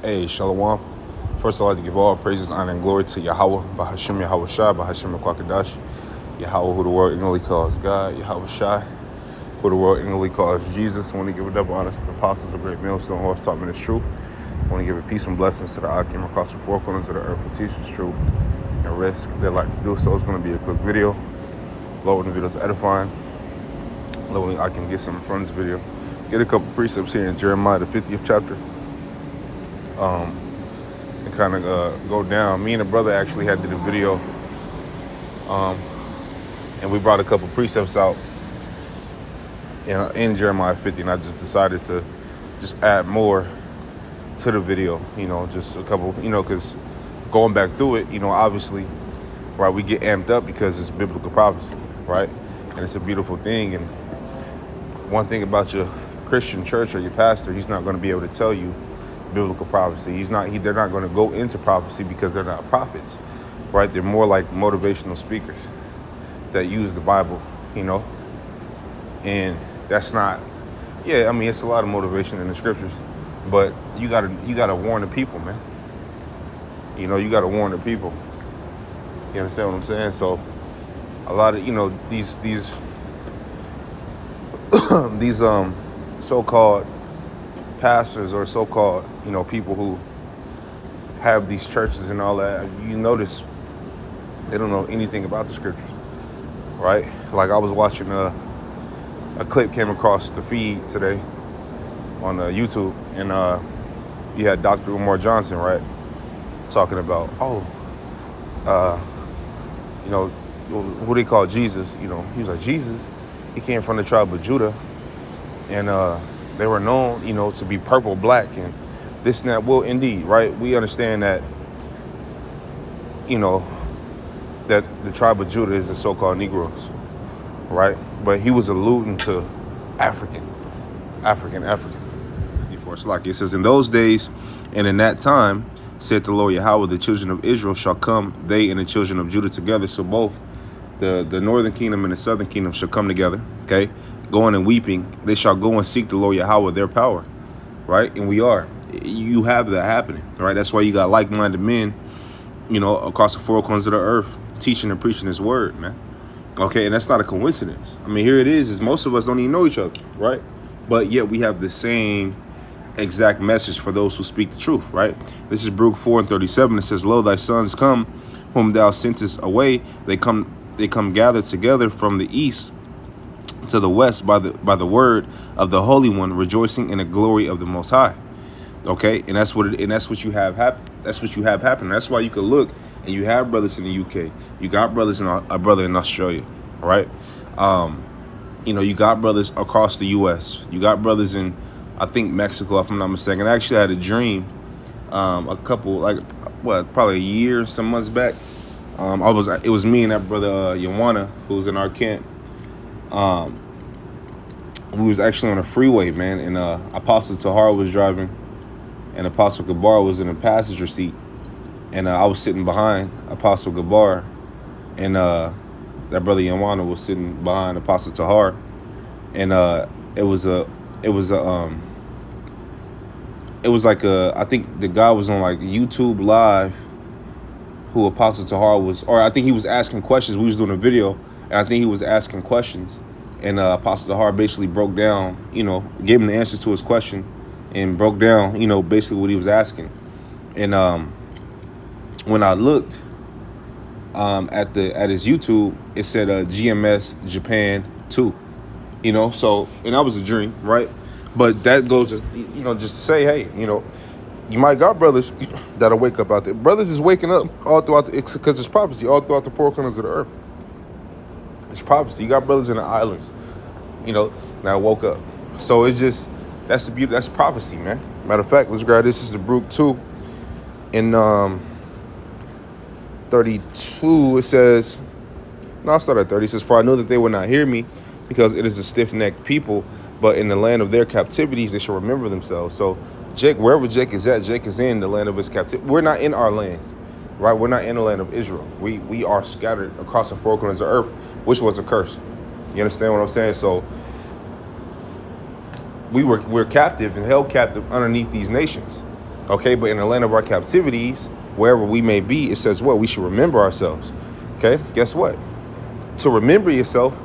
Hey, Shalom. First, I'd like to give all praises, honor, and glory to Yahweh, Bahashim Yahweh Shai, Bahashim Kwakadash, Yahweh, who the world ignorantly calls God, Yahweh Shai, who the world ignorantly calls Jesus. I want to give a double honor to the apostles of Great Millstone, who has taught me this truth. I want to give a peace and blessings to the I came across the four corners of the earth who teach this truth and risk their life to do so. It's going to be a quick video. Lord, when the video's edifying. Lord, I can get some from this video. Get a couple precepts here in Jeremiah, the 50th chapter. And kind of go down. Me and a brother actually had did a video, and we brought a couple precepts out in Jeremiah 50, and I just decided to just add more to the video, just a couple, because going back through it, obviously, right, we get amped up because it's biblical prophecy, right? And it's a beautiful thing. And one thing about your Christian church or your pastor, he's not going to be able to tell you biblical prophecy. They're not going to go into prophecy because they're not prophets, right? They're more like motivational speakers that use the Bible, and that's not, it's a lot of motivation in the scriptures, but you gotta warn the people, man. You gotta warn the people. You understand what I'm saying? So a lot of, these these so-called pastors or so-called, people who have these churches and all that, you notice they don't know anything about the scriptures, right? Like I was watching a clip came across the feed today on YouTube, and you had Dr. Umar Johnson, right, talking about, who they call Jesus. He was like, Jesus, he came from the tribe of Judah, and they were known, to be purple, black, and this and that. Well, indeed, right? We understand that, that the tribe of Judah is the so-called Negroes, right? But he was alluding to African. Before it's like it says, in those days and in that time, said the Lord Yahweh, the children of Israel shall come, they and the children of Judah together. So both the northern kingdom and the southern kingdom shall come together, okay? Going and weeping, they shall go and seek the Lord Yahweh, their power, right? And we are. You have that happening, right? That's why you got like-minded men, across the four corners of the earth, teaching and preaching his word, man. Okay, and that's not a coincidence. I mean, here it is most of us don't even know each other, right? But yet we have the same exact message for those who speak the truth, right? This is Baruch 4:37. It says, Lo, thy sons come, whom thou sentest away. They come gathered together from the east to the west by the word of the Holy One, rejoicing in the glory of the Most High. Okay, and that's what you have happen. That's what you have happen. That's why you could look and you have brothers in the UK. You got brothers a brother in Australia, right? You got brothers across the US. You got brothers in, I think, Mexico, if I'm not mistaken. I actually had a dream probably a year, some months back. It was me and that brother Yawana, who's in our camp. We was actually on a freeway, man, and Apostle Tahar was driving, and Apostle Gabar was in the passenger seat, and I was sitting behind Apostle Gabar, and that brother Yawana was sitting behind Apostle Tahar, and it was like I think the guy was on like YouTube Live, who Apostle Tahar was, or I think he was asking questions. We was doing a video, and I think he was asking questions, and Apostle Tahar basically broke down, gave him the answer to his question, and broke down, basically what he was asking. And when I looked at his YouTube, it said GMS Japan 2, so, and that was a dream, right? But that goes just, just to say, hey, you might got brothers that'll wake up out there. Brothers is waking up all throughout because it's prophecy all throughout the four corners of the earth. It's prophecy. You got brothers in the islands, that woke up. So it's just, that's the beauty. That's prophecy, man. Matter of fact, let's grab this. This is the Baruch 2 in 32. It says, no, I'll start at 30. It says, for I know that they will not hear me, because it is a stiff-necked people, but in the land of their captivities they shall remember themselves. So wherever Jake is at, Jake is in the land of his captivity. We're not in our land, right? We're not in the land of Israel. We are scattered across the four corners of earth, which was a curse. You understand what I'm saying? So we're captive and held captive underneath these nations. Okay, but in the land of our captivities, wherever we may be, it says what? We should remember ourselves. Okay, guess what? To remember yourself,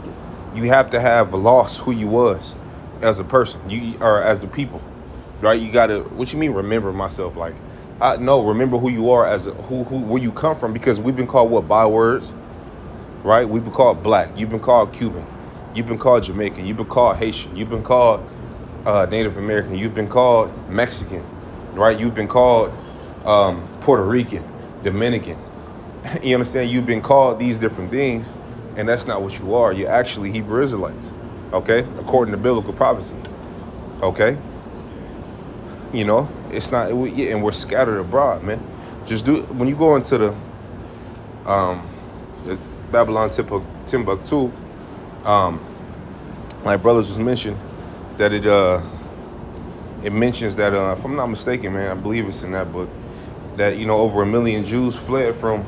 you have to have lost who you was as a person, you or as a people, right? You gotta. What you mean remember myself? Like, no, remember who you are as who where you come from, because we've been called what bywords, right? We've been called black. You've been called Cuban. You've been called Jamaican. You've been called Haitian. You've been called Native American. You've been called Mexican, right? You've been called Puerto Rican, Dominican. You understand? You've been called these different things, and that's not what you are. You're actually Hebrew Israelites, okay? According to biblical prophecy, okay? You know, it's not, yeah, and we're scattered abroad, man. Just do when you go into the Babylon Timbuktu, like brothers was mentioned, that it mentions that if I'm not mistaken, man, I believe it's in that book, that over 1 million Jews fled from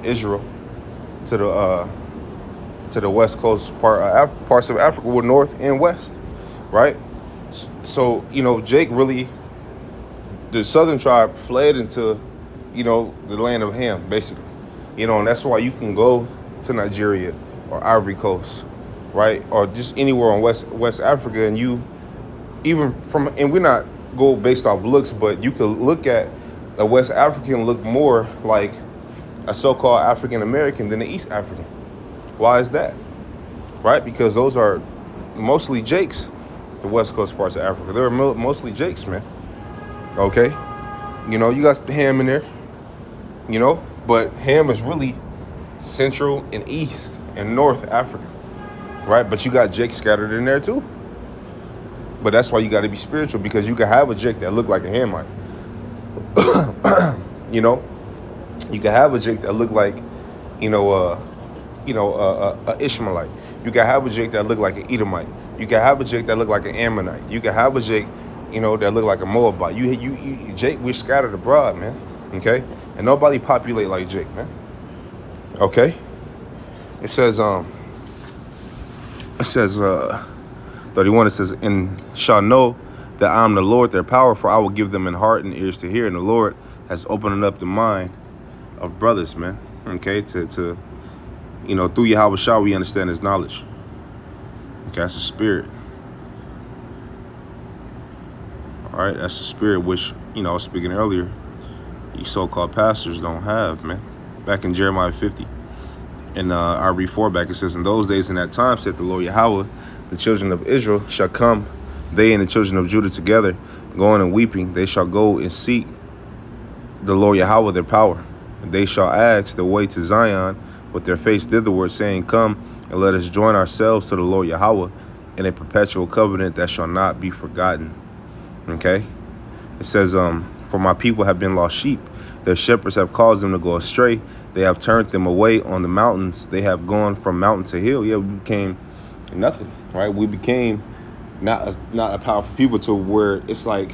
Israel to the west coast parts of Africa, well, north and west, right? So Jake really, the southern tribe fled into the land of Ham, basically, and that's why you can go to Nigeria or Ivory Coast, right, or just anywhere on West Africa, and you even from, and we're not go based off looks, but you could look at a West African look more like a so-called African American than the East African. Why is that? Right? Because those are mostly Jakes, the West Coast parts of Africa. They're mostly Jakes, man. Okay? You got Ham in there, but Ham is really Central and East and North Africa, right? But you got Jake scattered in there too. But that's why you got to be spiritual, because you can have a Jake that look like a Hamite. You can have a Jake that look like, a Ishmaelite. You can have a Jake that look like an Edomite. You can have a Jake that look like an Ammonite. You can have a Jake, that look like a Moabite. You Jake, we're scattered abroad, man. Okay, and nobody populate like Jake, man. Okay, it says 31. It says, and shall know that I am the Lord, their power, for I will give them an heart and ears to hear. And the Lord has opened up the mind of brothers, man. Okay, to through Yahweh Shah we understand his knowledge. Okay, that's the spirit. All right, that's the spirit which, I was speaking earlier, you so-called pastors don't have, man. Back in Jeremiah 50. And I read 4 back, it says, in those days, in that time, said the Lord Yahweh, the children of Israel shall come, they and the children of Judah together, going and weeping. They shall go and seek the Lord Yahweh their power. And they shall ask the way to Zion with their face thitherward, saying, come and let us join ourselves to the Lord Yahweh in a perpetual covenant that shall not be forgotten. Okay? It says, for my people have been lost sheep. Their shepherds have caused them to go astray. They have turned them away on the mountains. They have gone from mountain to hill. Yeah, we became nothing, right? We became not a powerful people to where it's like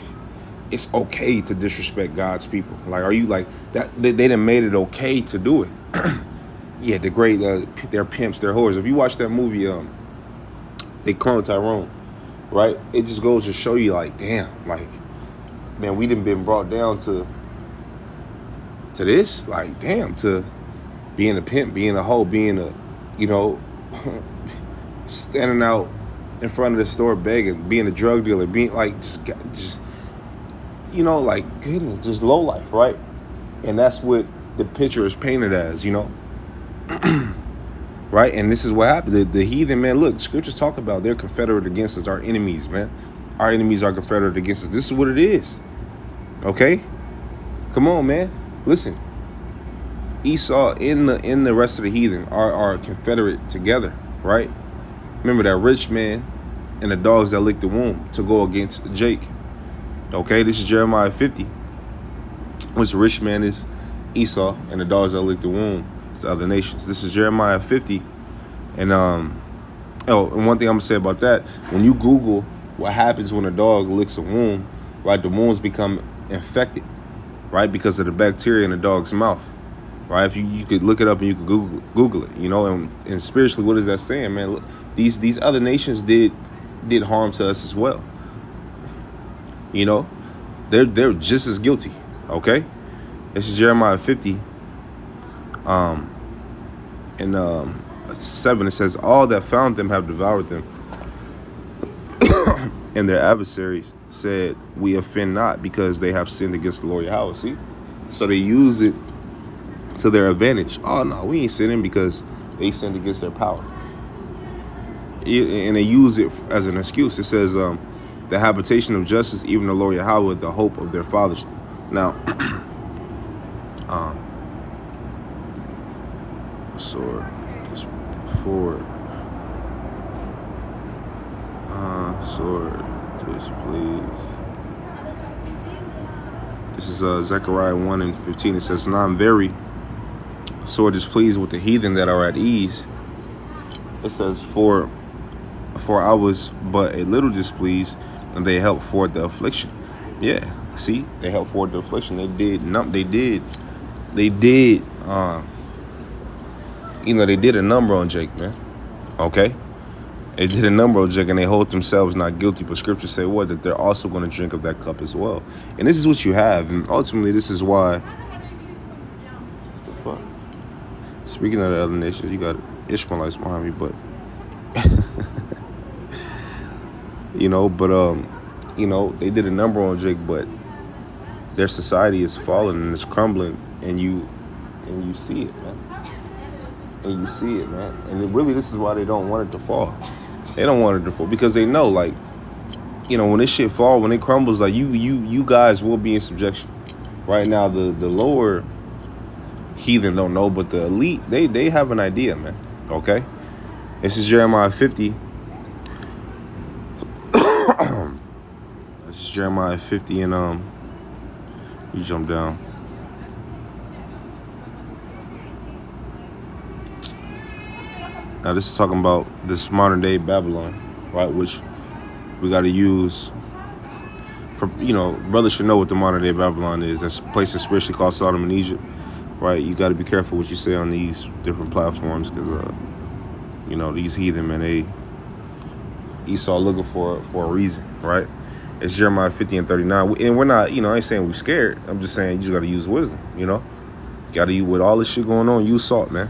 it's okay to disrespect God's people. Like, are you like that? They done made it okay to do it. Yeah, degrade their pimps, their whores. If you watch that movie, They Clone Tyrone, right? It just goes to show you, like, damn, like, man, we done been brought down to this, like, damn, to being a pimp, being a hoe, being a, standing out in front of the store begging, being a drug dealer, being like, just like, goodness, just low life, right? And that's what the picture is painted as, right? And this is what happened. The heathen, man, look, scriptures talk about they're confederate against us, our enemies, man. Our enemies are confederate against us. This is what it is. Okay? Come on, man. Listen. Esau and the rest of the heathen are confederate together, right? Remember that rich man and the dogs that licked the womb to go against Jake. Okay, this is Jeremiah 50. Which the rich man is Esau, and the dogs that licked the womb is the other nations. This is Jeremiah 50. And and one thing I'm gonna say about that, when you Google what happens when a dog licks a womb, right, the wombs become infected, right, because of the bacteria in the dog's mouth. Right, if you could look it up and you could Google it, and spiritually, what is that saying, man? Look, these other nations did harm to us as well. You know, they're just as guilty. Okay, this is Jeremiah 50, and 7. It says, "All that found them have devoured them, and their adversaries said, we offend not, because they have sinned against the Lord Yahweh." See, so they use it to their advantage. Oh no, we ain't sinning because they sinned against their power, and they use it as an excuse. It says, "The habitation of justice, even the Lord Yahweh, the hope of their fathers." Now, sword, this forward, sword, this please. This is Zechariah 1:15. It says, "Now I'm very sore displeased with the heathen that are at ease." It says, for I was but a little displeased, and they helped forward the affliction. Yeah, see, they helped forward the affliction. They did, they did a number on Jake, man. Okay, they did a number on Jake, and they hold themselves not guilty. But scriptures say what? That they're also going to drink of that cup as well. And this is what you have, and ultimately, this is why. What the fuck? Speaking of the other nations, you got Ishmaelites behind me, but they did a number on Jake, but their society is falling and it's crumbling, and you see it, man. And you see it, man. And really, this is why they don't want it to fall. They don't want it to fall because they know, like, when this shit fall, when it crumbles, like you guys will be in subjection. Right now, the lower heathen don't know, but the elite, they have an idea, man. Okay, this is Jeremiah 50. This is Jeremiah 50, and you jump down. Now this is talking about this modern day Babylon, right? Which we got to use for, brothers should know what the modern day Babylon is. That's a place that's spiritually called Sodom and Egypt, right? You got to be careful what you say on these different platforms, because these heathen, man, Esau looking for a reason, right? It's Jeremiah 50 and 39, and we're not, I ain't saying we're scared. I'm just saying you just got to use wisdom, You got to use, with all this shit going on, use salt, man.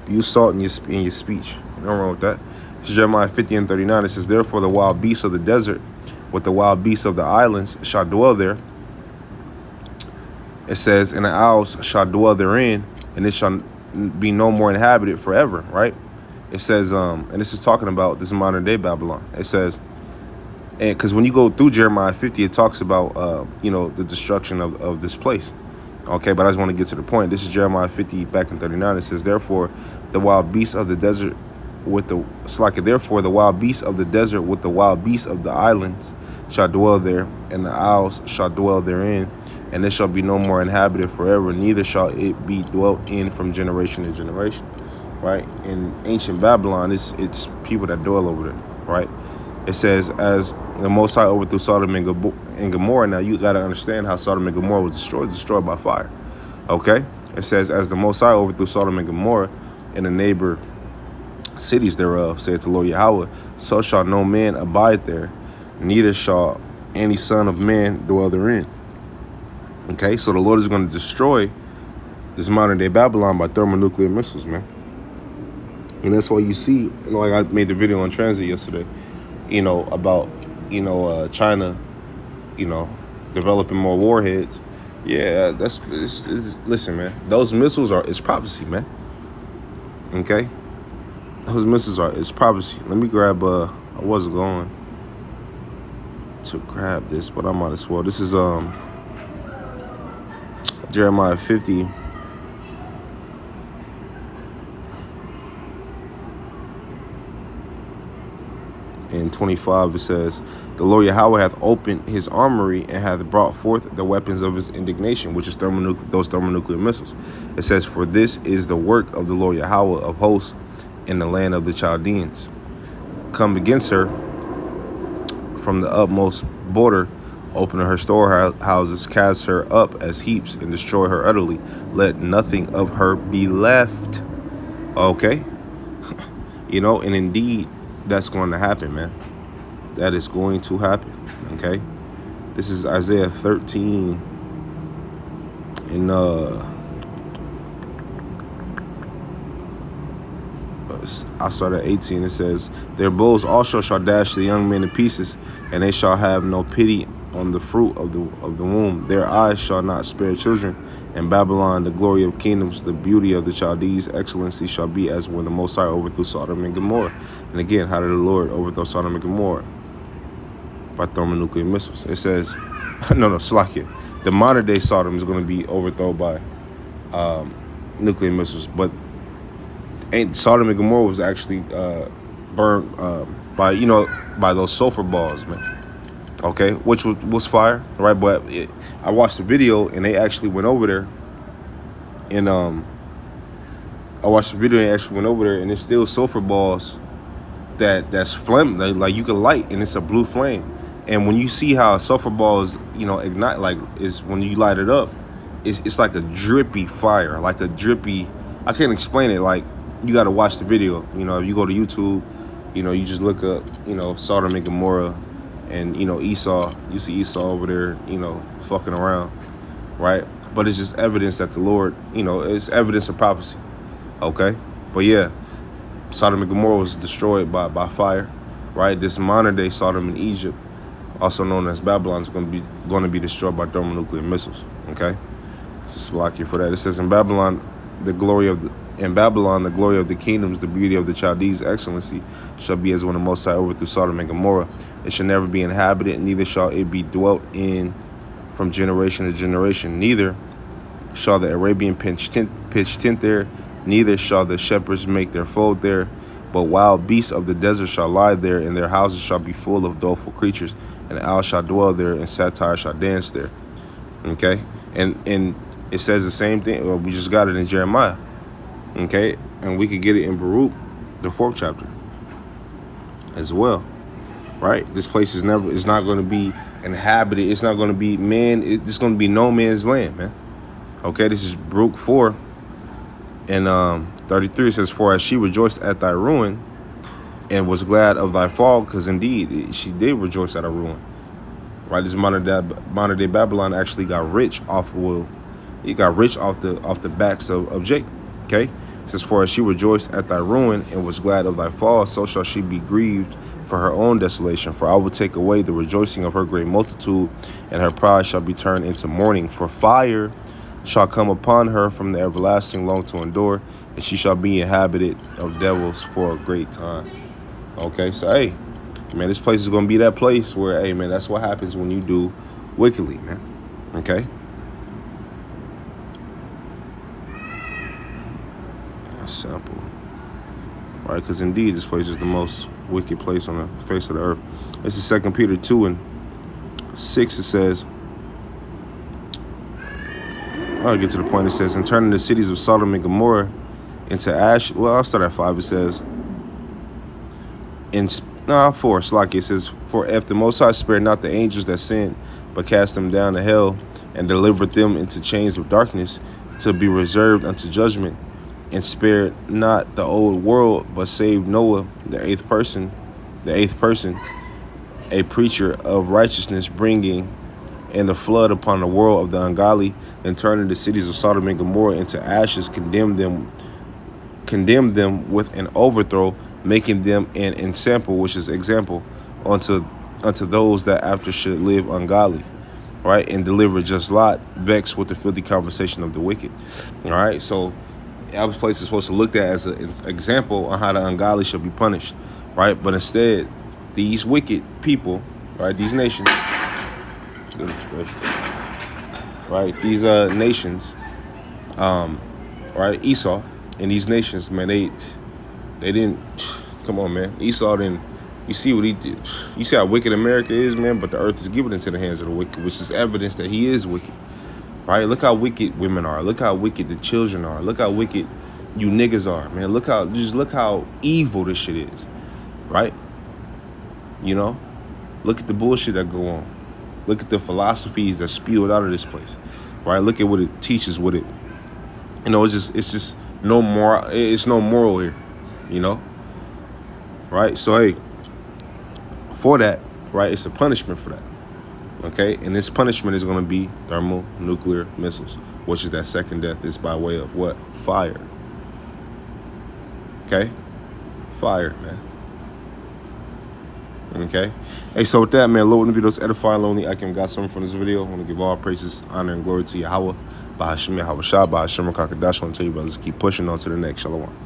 Use salt in your speech. Nothing wrong with that. It's Jeremiah 50 and 39. It says, "Therefore the wild beasts of the desert with the wild beasts of the islands shall dwell there." It says, "And the owls shall dwell therein, and it shall be no more inhabited forever," right? It says, and this is talking about this modern day Babylon. It says, and because when you go through Jeremiah 50, it talks about, the destruction of this place. Okay, but I just want to get to the point. This is Jeremiah 50 back in 39. It says, "Therefore the wild beasts of the desert with the therefore the wild beasts of the desert with the wild beasts of the islands shall dwell there, and the owls shall dwell therein, and it shall be no more inhabited forever, neither shall it be dwelt in from generation to generation." Right? In ancient Babylon, it's people that dwell over there, right? It says, "As the Most High overthrew Sodom and Gomorrah." Now you got to understand how Sodom and Gomorrah was destroyed by fire. Okay? It says, "As the Most High overthrew Sodom and Gomorrah and the neighbor cities thereof, saith the Lord Yahweh, so shall no man abide there, neither shall any son of man dwell therein." Okay? So the Lord is going to destroy this modern day Babylon by thermonuclear missiles, man. And that's why you see, like I made the video on transit yesterday, about, China, developing more warheads. Yeah, listen, man, those missiles it's prophecy, man. Okay? Those missiles it's prophecy. Let me grab, I wasn't going to grab this, but I might as well. This is, Jeremiah 50. In 25, it says, "The Lord Yahweh hath opened his armory and hath brought forth the weapons of his indignation," which is those thermonuclear missiles. It says, "For this is the work of the Lord Yahweh of hosts in the land of the Chaldeans. Come against her from the utmost border, open her storehouses, cast her up as heaps, and destroy her utterly. Let nothing of her be left." Okay? And indeed, that's going to happen, man. That is going to happen, okay? This is Isaiah 13 and I start at 18. It says, their bows also shall dash the young men in pieces, and they shall have no pity on the fruit of the womb. Their eyes shall not spare children. In Babylon, the glory of kingdoms, the beauty of the Chaldees, excellency shall be as when the Most High overthrew Sodom and Gomorrah. And again, how did the Lord overthrow Sodom and Gomorrah? By thermonuclear missiles. It says, Slakia. The modern day Sodom is going to be overthrown by nuclear missiles, but Sodom and Gomorrah was actually burned by those sulfur balls, man. Okay, which was fire, right? But I watched the video and they actually went over there, and and it's still sulfur balls that's flame, like you can light, and it's a blue flame. And when you see how sulfur balls, ignite, like is when you light it up, it's like a drippy fire, like a drippy. I can't explain it. Like, you got to watch the video. If you go to YouTube, you just look up, Sodom and Gomorrah, and Esau. You see Esau over there, fucking around, right? But it's just evidence that the Lord, it's evidence of prophecy. Okay, but yeah, Sodom and Gomorrah was destroyed by fire, right? This modern day Sodom in Egypt, also known as Babylon, is going to be destroyed by thermonuclear missiles. Okay, this is Salakia for that. It says, in Babylon, the glory of the kingdoms, the beauty of the Chaldees, excellency, shall be as when the Most High overthrew Sodom and Gomorrah. It shall never be inhabited, neither shall it be dwelt in from generation to generation. Neither shall the Arabian pitch tent there, neither shall the shepherds make their fold there. But wild beasts of the desert shall lie there, and their houses shall be full of doleful creatures. And the owl shall dwell there, and satire shall dance there. Okay? And it says the same thing. Well, we just got it in Jeremiah. Okay? And we could get it in Baruch, the 4th chapter, as well. Right? This place is not going to be inhabited. It's not going to be it's going to be no man's land, man. Okay? This is Baruch 4 and 33. It says, for as she rejoiced at thy ruin and was glad of thy fall, because indeed she did rejoice at her ruin. Right? This modern day Babylon actually got rich off the backs of Jacob. Okay? It says, for as she rejoiced at thy ruin and was glad of thy fall, so shall she be grieved for her own desolation. For I will take away the rejoicing of her great multitude, and her pride shall be turned into mourning. For fire shall come upon her from the everlasting, long to endure, and she shall be inhabited of devils for a great time. Okay, so hey, man, this place is going to be that place where, hey, man, that's what happens when you do wickedly, man. Okay? Simple, right? Because indeed this place is the most wicked place on the face of the earth. This is 2 Peter 2 and 6. It says, I'll get to the point. It says, and turning the cities of Sodom and Gomorrah into ash. Well, I'll start at 5. It says, 4, Slaki. It says, for if the Most High spared not the angels that sinned, but cast them down to hell and delivered them into chains of darkness to be reserved unto judgment, and spared not the old world, but saved Noah, the eighth person, a preacher of righteousness, bringing in the flood upon the world of the ungodly, and turning the cities of Sodom and Gomorrah into ashes, condemned them with an overthrow, making them an ensample, which is example, unto those that after should live ungodly. Right? And deliver just Lot, vexed with the filthy conversation of the wicked. All right, so our place is supposed to look at as an example on how the ungodly should be punished, right? But instead, these wicked people, right, these nations, right, these nations, right, Esau and these nations, man, they didn't, come on, man, Esau didn't. You see what he did. You see how wicked America is, man, but the earth is given into the hands of the wicked, which is evidence that he is wicked. Right? Look how wicked women are. Look how wicked the children are. Look how wicked you niggas are, man. Look how evil this shit is. Right? Look at the bullshit that go on. Look at the philosophies that spewed out of this place. Right? Look at what it teaches with it. It's just no moral. It's no moral here. Right? So hey, for that, right, it's a punishment for that. Okay, and this punishment is going to be thermonuclear missiles, which is that second death is by way of what? Fire. Okay, fire, man. Okay, hey, so with that, man, Lord, the video's edifying, lonely. I can got something from this video. I want to give all praises, honor, and glory to Yahweh. Bahashim Yahweh Shah, Bahashim Kakadash. I want to tell you brothers, keep pushing on to the next. Shalom.